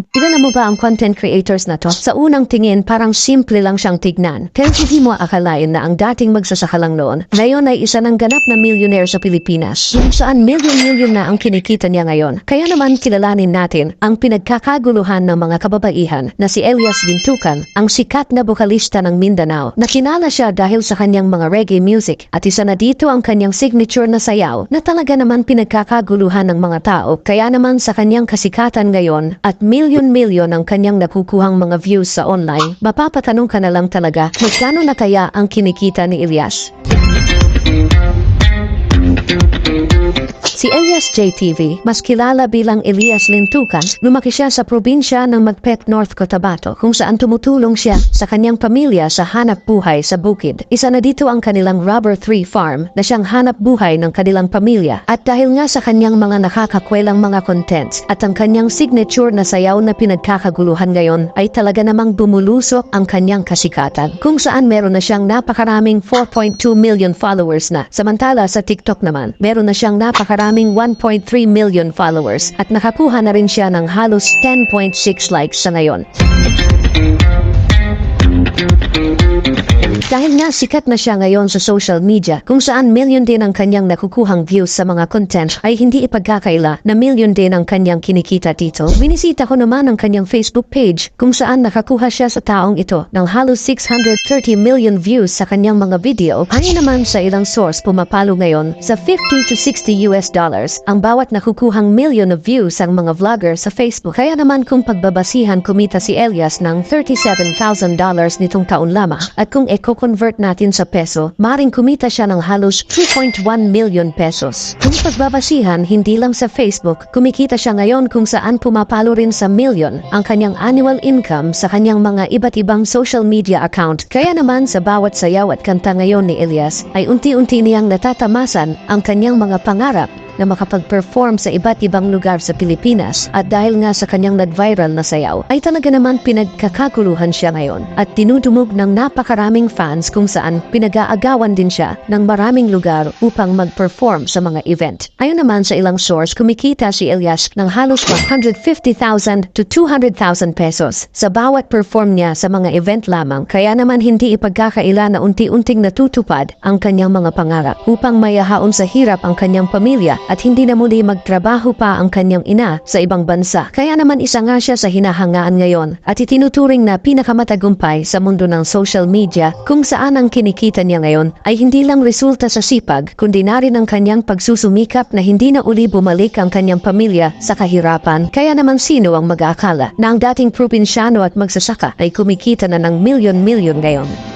Kilala mo ba ang content creators na to? Sa unang tingin, parang simple lang siyang tignan. Pero hindi mo akalain na ang dating magsasaka lang noon, ngayon ay isa ng ganap na millionaire sa Pilipinas. Kung saan milyon-milyon na ang kinikita niya ngayon. Kaya naman kilalanin natin ang pinagkakaguluhan ng mga kababaihan na si Elias Bintukan, ang sikat na bokalista ng Mindanao. Nakilala siya dahil sa kanyang mga reggae music at isa na dito ang kanyang signature na sayaw na talaga naman pinagkakaguluhan ng mga tao. Kaya naman sa kanyang kasikatan ngayon at milyon ang kanyang nakukuhang mga views sa online, mapapatanong ka na lang talaga, magkano na kaya ang kinikita ni Elias? Si Elias JTV, mas kilala bilang Elias Lintukan, lumaki siya sa probinsya ng Magpet, North Cotabato, kung saan tumutulong siya sa kanyang pamilya sa hanap buhay sa bukid. Isa na dito ang kanilang Rubber 3 Farm na siyang hanap buhay ng kanilang pamilya. At dahil nga sa kanyang mga nakakakwelang mga contents at ang kanyang signature na sayaw na pinagkakaguluhan ngayon, ay talaga namang bumulusok ang kanyang kasikatan. Kung saan meron na siyang napakaraming 4.2 million followers na. Samantala sa TikTok naman, meron na siyang napakaraming 1.3 million followers at nakakuha na rin siya ng halos 10.6 likes sa ngayon. Dahil nga sikat na siya ngayon sa social media, kung saan million din ang kanyang nakukuhang views sa mga content, ay hindi ipagkakaila na million din ang kanyang kinikita dito. Binisita ko naman ang kanyang Facebook page kung saan nakakuha siya sa taong ito ng halos 630 million views sa kanyang mga video. Ayon naman sa ilang source, pumapalo ngayon sa 50 to 60 US dollars ang bawat nakukuhang million of views ang mga vlogger sa Facebook. Kaya naman kung pagbabasihan, kumita si Elias ng $37,000 nitong taon lamang. At kung convert natin sa peso, maring kumita siya ng halos 2.1 million pesos. Kung pagbabasihan, hindi lang sa Facebook, kumikita siya ngayon kung saan pumapalo rin sa million ang kanyang annual income sa kanyang mga iba't ibang social media account. Kaya naman sa bawat sayaw at kanta ngayon ni Elias, ay unti-unti niyang natatamasan ang kanyang mga pangarap na makapag-perform sa iba't ibang lugar sa Pilipinas. At dahil nga sa kanyang nag-viral na sayaw, ay talaga naman pinagkakaguluhan siya ngayon at tinudumog ng napakaraming fans kung saan pinag-aagawan din siya ng maraming lugar upang mag-perform sa mga event. Ayon naman sa ilang source, kumikita si Elias ng halos 150,000 to 200,000 pesos sa bawat perform niya sa mga event lamang. Kaya naman hindi ipagkakaila na unti-unting natutupad ang kanyang mga pangarap upang mayahaon sa hirap ang kanyang pamilya at hindi na muli magtrabaho pa ang kanyang ina sa ibang bansa. Kaya naman isa nga siya sa hinahangaan ngayon at itinuturing na pinakamatagumpay sa mundo ng social media kung saan ang kinikita niya ngayon ay hindi lang resulta sa sipag kundi na rin ang kanyang pagsusumikap na hindi na uli bumalik ang kanyang pamilya sa kahirapan. Kaya naman sino ang mag-aakala na ang dating probinsyano at magsasaka ay kumikita na ng milyon-milyon ngayon?